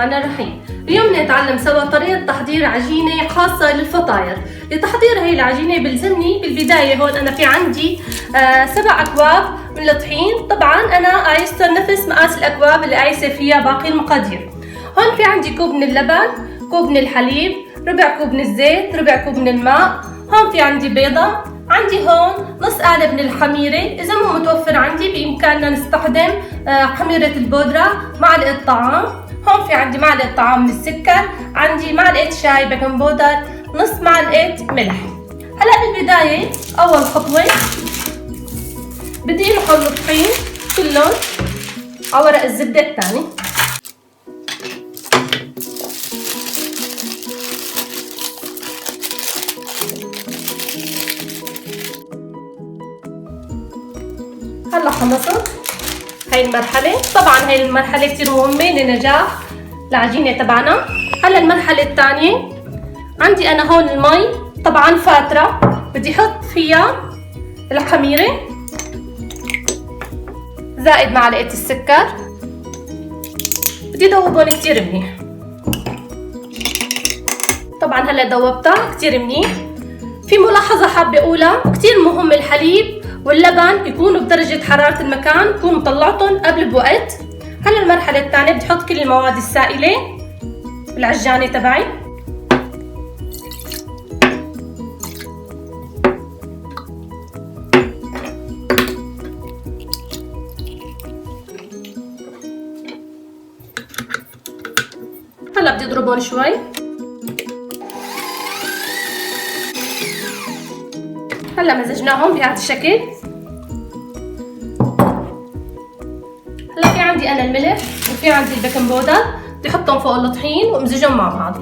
الرحمن الرحيم. اليوم نتعلم سوا طريقة تحضير عجينة خاصة للفطاير. لتحضير هي العجينة بلزمني بالبداية هون أنا في عندي 7 أكواب من الطحين. طبعا أنا قايسة نفس مقاس الأكواب اللي قايسة فيها باقي المقادير. هون في عندي كوب من اللبن، كوب من الحليب، ربع كوب من الزيت، ربع كوب من الماء. هون في عندي بيضة، عندي هون نص قالب من الخميرة. إذا مو متوفر عندي بإمكاننا نستخدم خميرة البودرة، معلقة طعام. هون في عندي معلقة طعام من السكر، عندي معلقة شاي بيكنج بودر، نص معلقة ملح. هلا بالبداية أول خطوة بدي نحط الطحين كلهم على ورق الزبدة الثاني. هلا خلصت هاي المرحلة. طبعا هاي المرحلة كتير مهمة لنجاح العجينة تبعنا. هلا المرحلة الثانية عندي أنا هون المي طبعا فاترة، بدي أحط فيها الخميرة زائد معلقة السكر، بدي دوبهم كتير منيح. طبعا هلا دوبتها كتير منيح. في ملاحظة حابة أقولها، كتير مهم الحليب واللبن يكونوا بدرجة حرارة المكان، كونوا طلعتهم قبل بوقت. هلا المرحلة الثانية بدي احط كل المواد السائلة بالعجانة تبعي. هلا بدي اضربهم شوي. هلا مزجناهم بهذا الشكل. هلا في عندي انا الملح وفي عندي البيكنج بودر، بدي احطهم فوق الطحين وامزجهم مع بعض.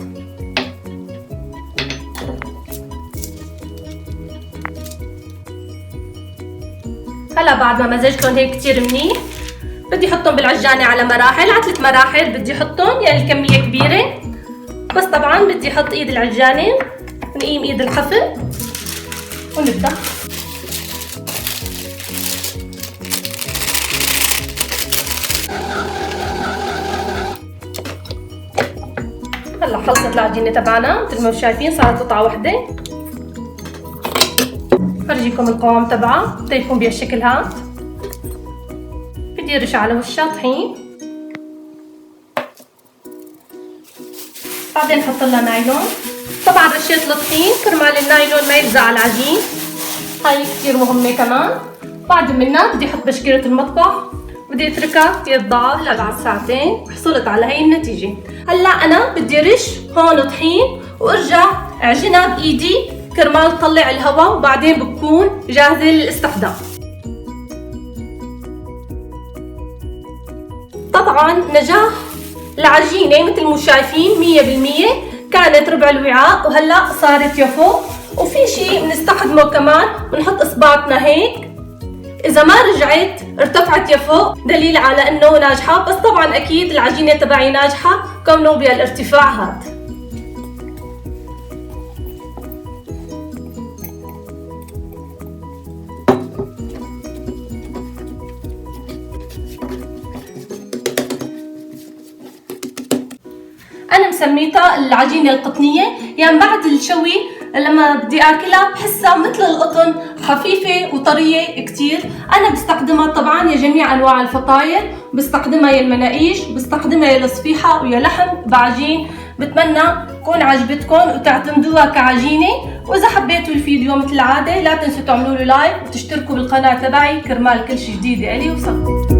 هلا بعد ما مزجتهم هيك كتير منيح بدي احطهم بالعجانة على مراحل، على 3 مراحل بدي احطهم، يعني الكمية كبيرة. بس طبعا بدي احط ايد العجانة ونقيم ايد الحفل ونبدأ. هلا خلصت العجينة تبعنا مثل ما شايفين، صارت قطعة واحدة. فرجيكم القوام تبعها، بده يكون بهالشكل هاد. بدي ارش على وشها طحين، بعدين نحط لها نايلون. طبعا رشيت الطحين كرمال النايلون ما يلزق على العجين، هاي كتير مهمة كمان. بعد منها بدي احط بشكيرة المطبخ، بدي اتركها تضعف لبعد ساعتين وحصلت على هاي النتيجة. هلا انا بدي رش هون طحين وارجع اعجنها بايدي كرمال تطلع الهواء، وبعدين بكون جاهزة للاستخدام. طبعا نجاح العجينة مثل ما شايفين 100% كانت ربع الوعاء، وهلا صارت يفوق. وفي شيء بنستخدمه كمان، بنحط اصبعتنا هيك، اذا ما رجعت ارتفعت يفوق دليل على انه ناجحة. بس طبعا اكيد العجينة تبعي ناجحة كونه بهالارتفاع هاد. انا مسميتها العجينة القطنية، يعني بعد الشوي لما بدي اكلها بحسها مثل القطن، خفيفة وطرية كتير. انا بستخدمها طبعا يا جميع انواع الفطاير، بستخدمها يا المناقيش، بستخدمها يا الصفيحة ويا لحم بعجين. بتمنى تكون عجبتكم وتعتمدوها كعجينة. واذا حبيتوا الفيديو مثل العادة لا تنسوا تعملوا له لايك وتشتركوا بالقناة تبعي كرمال كل شي جديد الي يوصلكم.